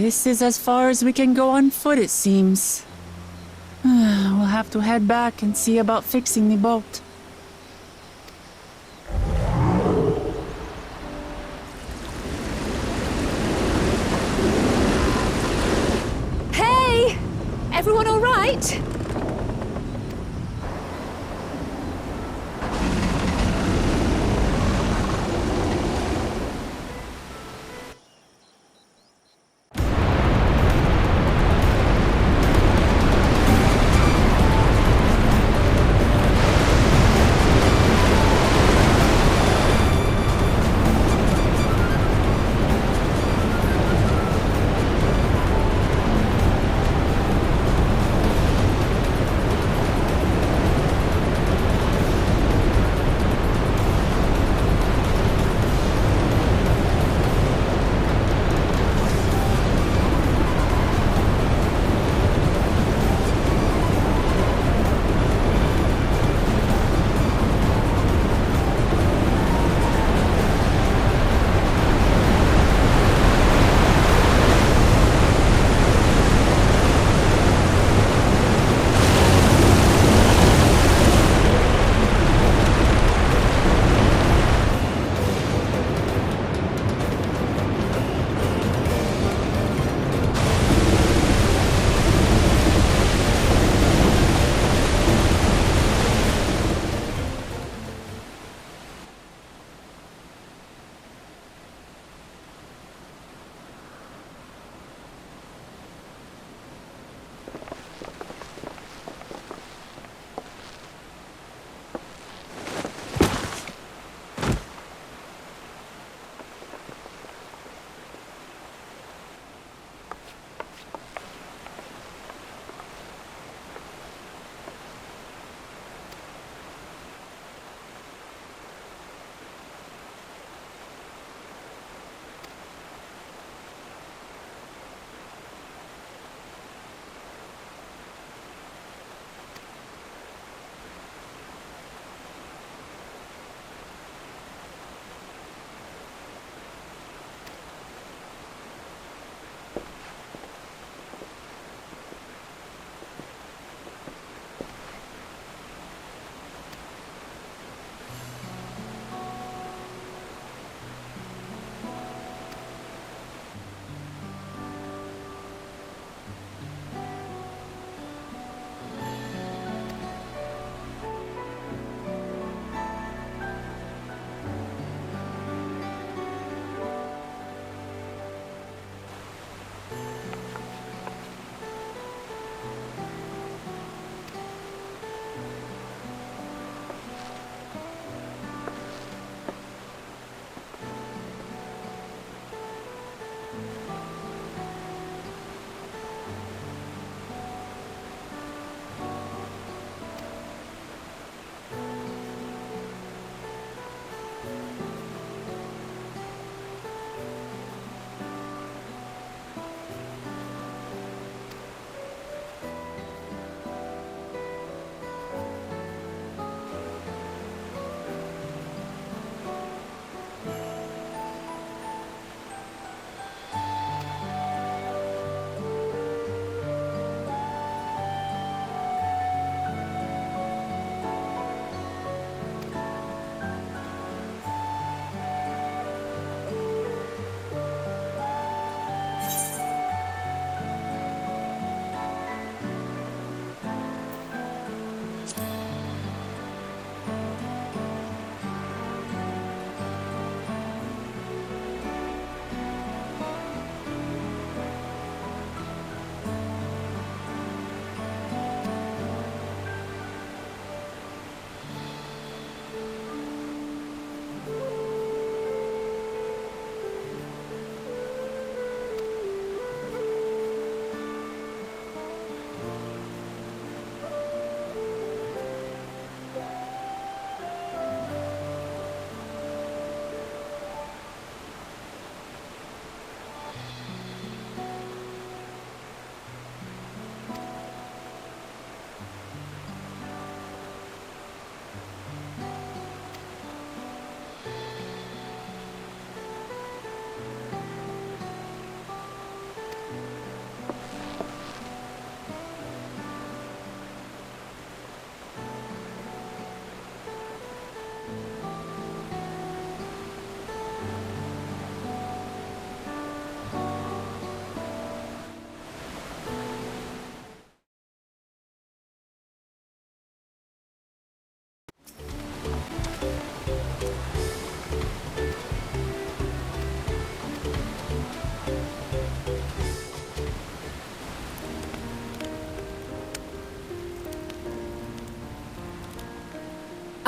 This is as far as we can go on foot, it seems. We'll have to head back and see about fixing the boat. Hey! Everyone all right?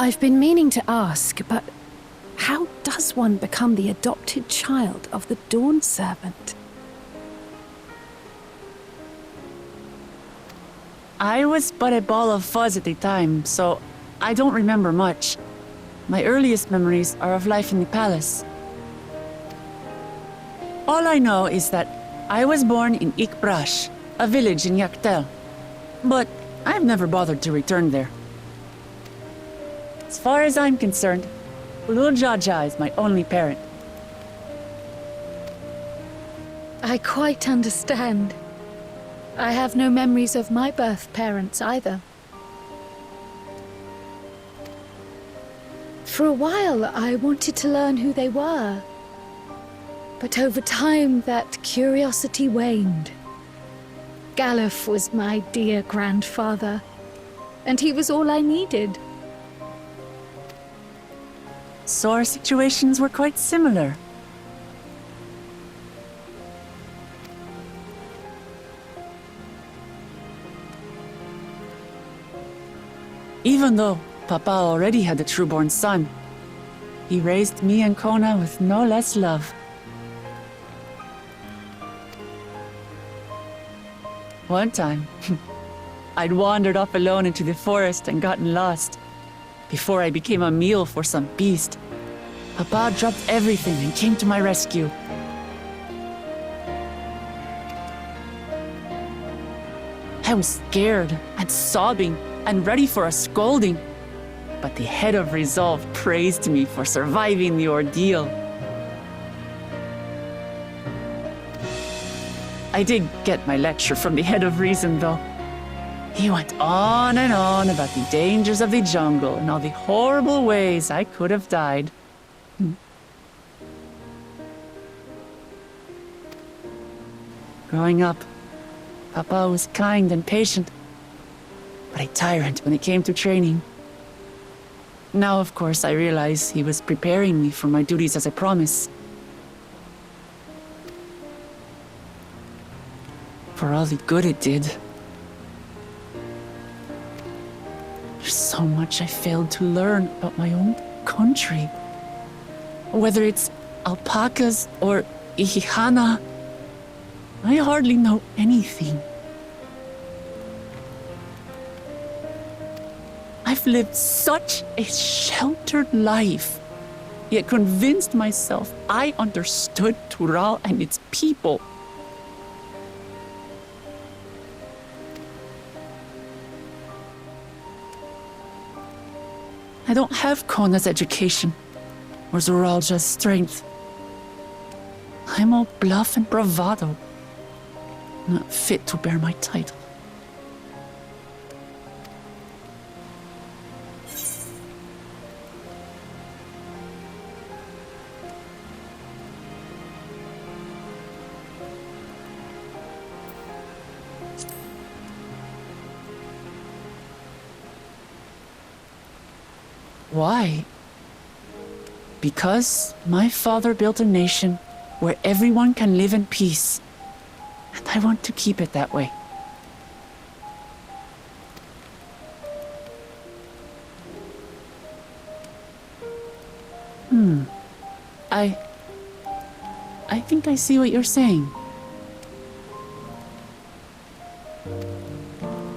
I've been meaning to ask, but how does one become the adopted child of the Dawn Servant? I was but a ball of fuzz at the time, so I don't remember much. My earliest memories are of life in the palace. All I know is that I was born in Ikbrash, a village in Yaktel. But I've never bothered to return there. As far as I'm concerned, Ulul Jaja is my only parent. I quite understand. I have no memories of my birth parents either. For a while, I wanted to learn who they were. But over time, that curiosity waned. Galuf was my dear grandfather, and he was all I needed. So our situations were quite similar. Even though Papa already had a trueborn son, he raised me and Kona with no less love. One time, I'd wandered off alone into the forest and gotten lost. Before I became a meal for some beast, Papa dropped everything and came to my rescue. I was scared and sobbing and ready for a scolding, but the head of resolve praised me for surviving the ordeal. I did get my lecture from the head of reason, though. He went on and on about the dangers of the jungle and all the horrible ways I could have died. Growing up, Papa was kind and patient, but a tyrant when it came to training. Now, of course, I realize he was preparing me for my duties as a promise. For all the good it did. There's so much I failed to learn about my own country. Whether it's alpacas or ihihana, I hardly know anything. I've lived such a sheltered life, yet convinced myself I understood Tural and its people. I don't have Kona's education, or Zoralja's strength. I'm all bluff and bravado, not fit to bear my title. Why? Because my father built a nation where everyone can live in peace, and I want to keep it that way. I think I see what you're saying.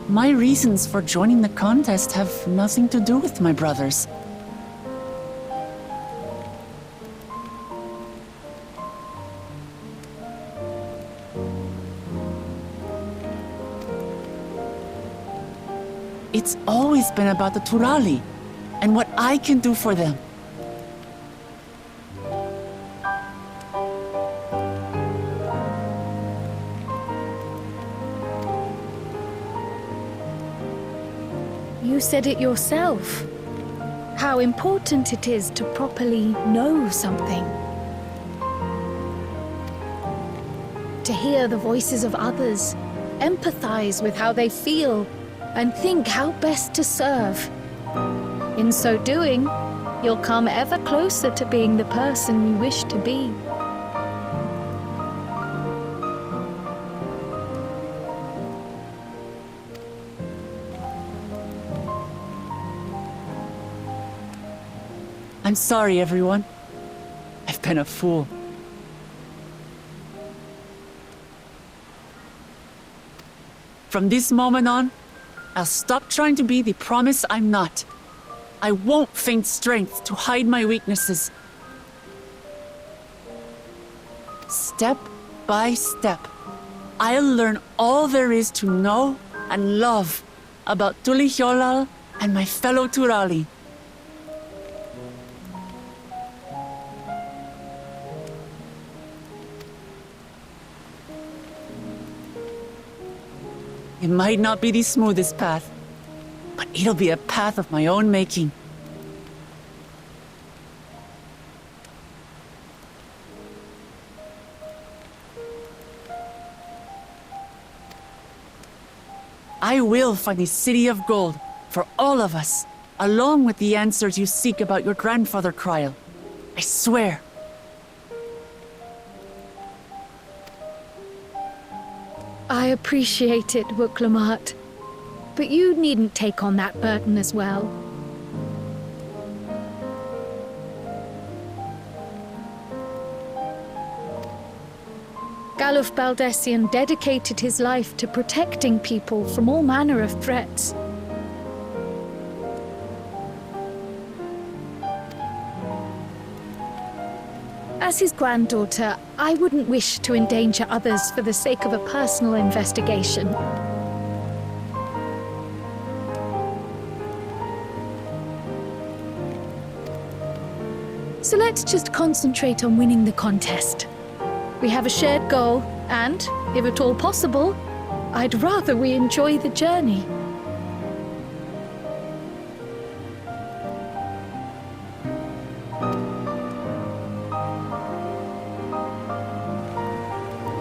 My reasons for joining the contest have nothing to do with my brothers. It's always been about the Turali and what I can do for them. You said it yourself. How important it is to properly know something. To hear the voices of others, empathize with how they feel, and think how best to serve. In so doing, you'll come ever closer to being the person you wish to be. I'm sorry, everyone. I've been a fool. From this moment on, I'll stop trying to be the promise I'm not. I won't feign strength to hide my weaknesses. Step by step, I'll learn all there is to know and love about Tulihyolal and my fellow Turali. It might not be the smoothest path, but it'll be a path of my own making. I will find the City of Gold for all of us, along with the answers you seek about your grandfather, Kryl. I swear. I appreciate it, Wuk Lamat. But you needn't take on that burden as well. Galuf Baldessian dedicated his life to protecting people from all manner of threats. As his granddaughter, I wouldn't wish to endanger others for the sake of a personal investigation. So let's just concentrate on winning the contest. We have a shared goal, and, if at all possible, I'd rather we enjoy the journey.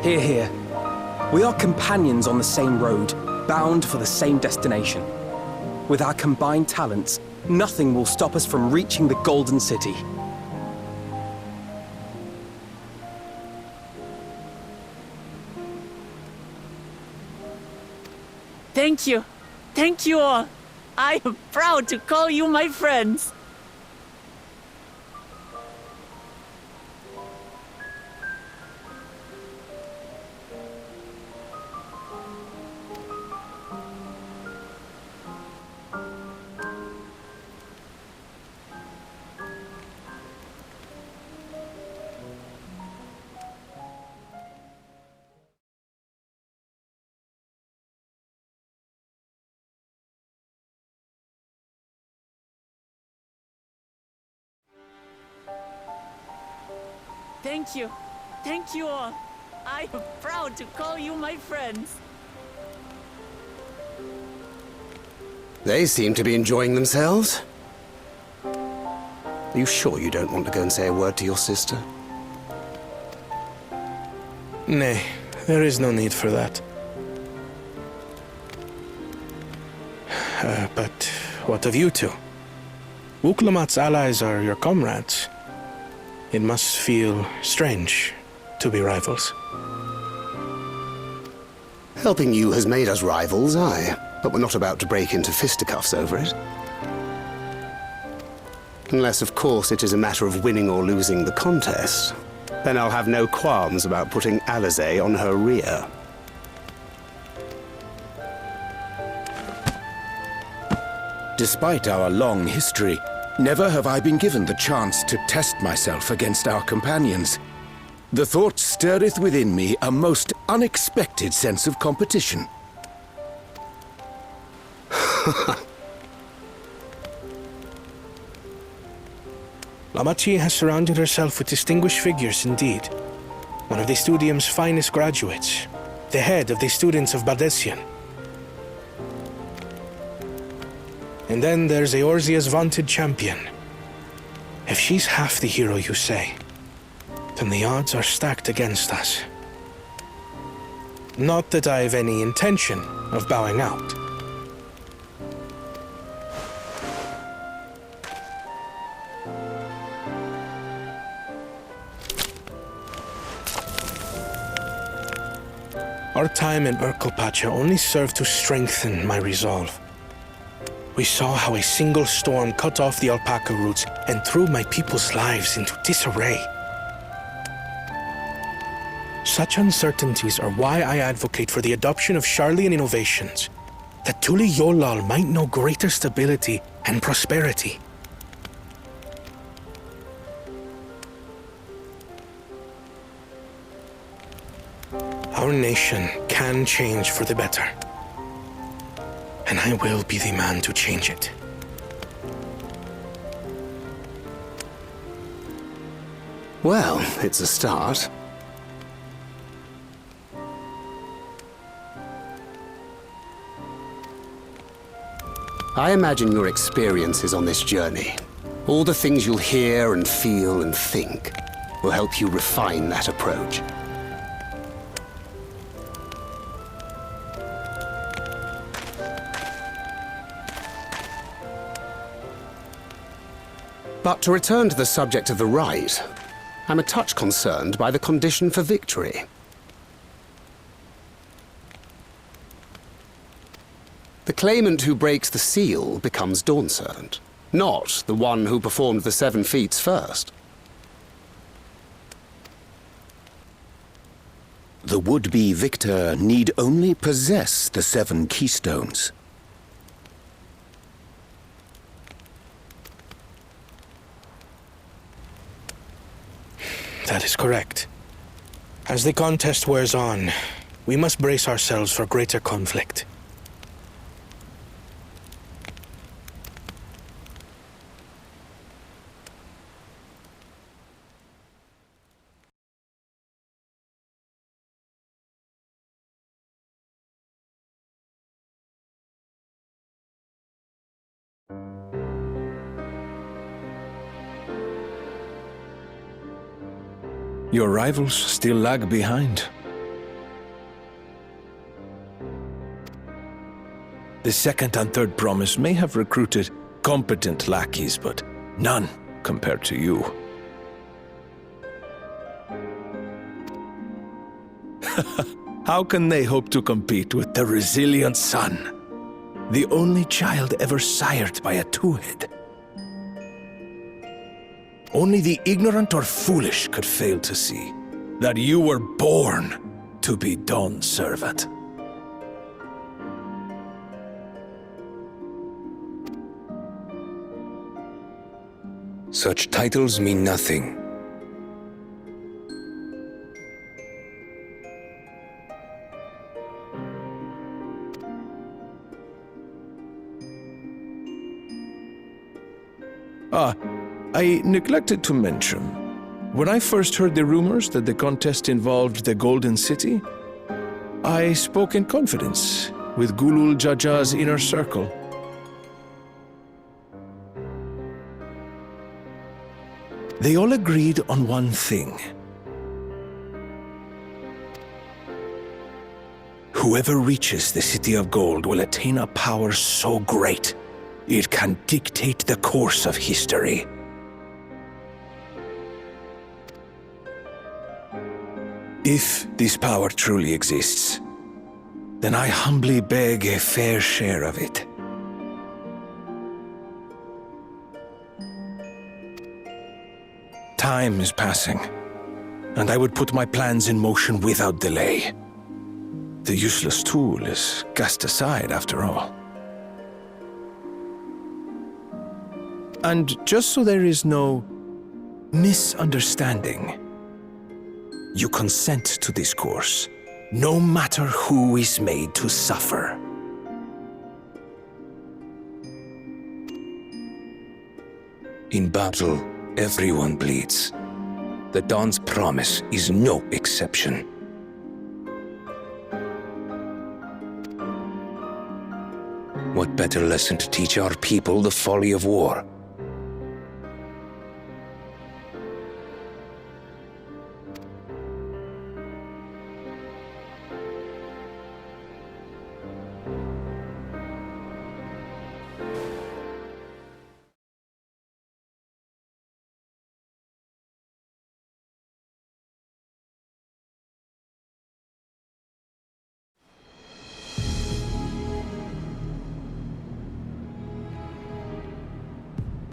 Hear, hear. We are companions on the same road, bound for the same destination. With our combined talents, nothing will stop us from reaching the Golden City. Thank you. Thank you all. I am proud to call you my friends. Thank you. Thank you all. I am proud to call you my friends. They seem to be enjoying themselves. Are you sure you don't want to go and say a word to your sister? Nay, there is no need for that. But what of you two? Wuk Lamat's allies are your comrades. It must feel strange to be rivals. Helping you has made us rivals, aye. But we're not about to break into fisticuffs over it. Unless, of course, it is a matter of winning or losing the contest. Then I'll have no qualms about putting Alizé on her rear. Despite our long history, never have I been given the chance to test myself against our companions. The thought stirreth within me a most unexpected sense of competition. Lamachi has surrounded herself with distinguished figures indeed. One of the Studium's finest graduates. The head of the students of Baldessian. And then there's Eorzea's vaunted champion. If she's half the hero you say, then the odds are stacked against us. Not that I have any intention of bowing out. Our time in Urkel Pacha only served to strengthen my resolve. We saw how a single storm cut off the alpaca roots and threw my people's lives into disarray. Such uncertainties are why I advocate for the adoption of Sharlayan innovations, that Tuli Yolal might know greater stability and prosperity. Our nation can change for the better, and I will be the man to change it. Well, it's a start. I imagine your experiences on this journey, all the things you'll hear and feel and think, will help you refine that approach. But to return to the subject of the rite, I'm a touch concerned by the condition for victory. The claimant who breaks the seal becomes Dawn Servant, not the one who performed the 7 feats first. The would-be victor need only possess the 7 keystones. That is correct. As the contest wears on, we must brace ourselves for greater conflict. Your rivals still lag behind. The second and third promise may have recruited competent lackeys, but none compared to you. How can they hope to compete with the resilient sun, the only child ever sired by a two-head? Only the ignorant or foolish could fail to see that you were born to be Dawn Servant. Such titles mean nothing. I neglected to mention, when I first heard the rumors that the contest involved the Golden City, I spoke in confidence with Gulul Jaja's inner circle. They all agreed on one thing. Whoever reaches the City of Gold will attain a power so great, it can dictate the course of history. If this power truly exists, then I humbly beg a fair share of it. Time is passing, and I would put my plans in motion without delay. The useless tool is cast aside after all. And just so there is no misunderstanding, you consent to this course, no matter who is made to suffer. In battle, everyone bleeds. The Dawn's promise is no exception. What better lesson to teach our people the folly of war?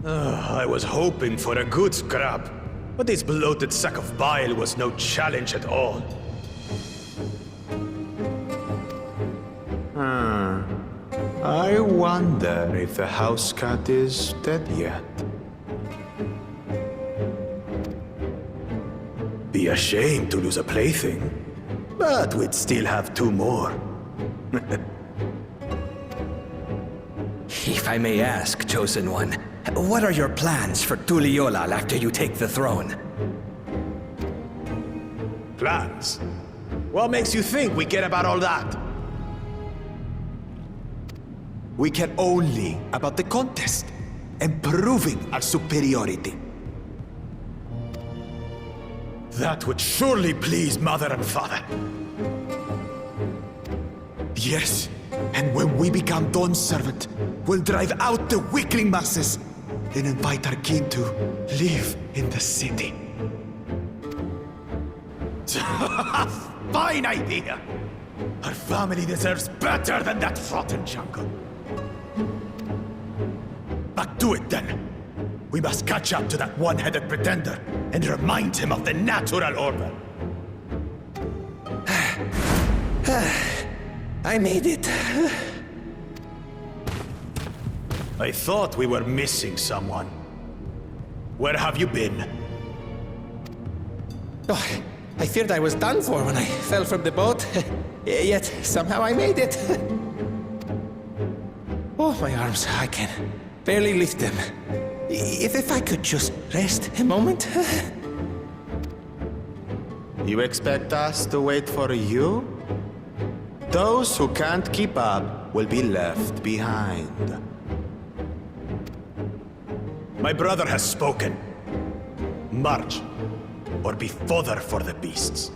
I was hoping for a good scrap, but this bloated sack of bile was no challenge at all. I wonder if the house cat is dead yet. Be a shame to lose a plaything, but we'd still have 2 more. If I may ask, Chosen One, what are your plans for Tuliolal after you take the throne? Plans? What makes you think we care about all that? We care only about the contest and proving our superiority. That would surely please Mother and Father. Yes, and when we become Dawn's servant, we'll drive out the weakling masses and invite our king to live in the city. Fine idea! Our family deserves better than that rotten jungle. But do it then. We must catch up to that one-headed pretender and remind him of the natural order. I made it. I thought we were missing someone. Where have you been? Oh, I feared I was done for when I fell from the boat. Yet somehow I made it. Oh, my arms, I can barely lift them. If I could just rest a moment. You expect us to wait for you? Those who can't keep up will be left behind. My brother has spoken. March, or be fodder for the beasts.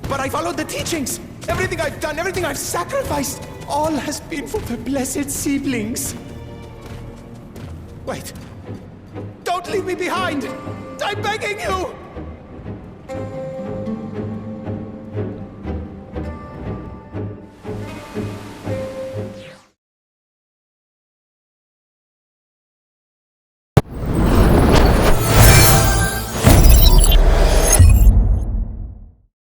But I followed the teachings. Everything I've done, everything I've sacrificed, all has been for the blessed siblings. Wait. Don't leave me behind! I'm begging you!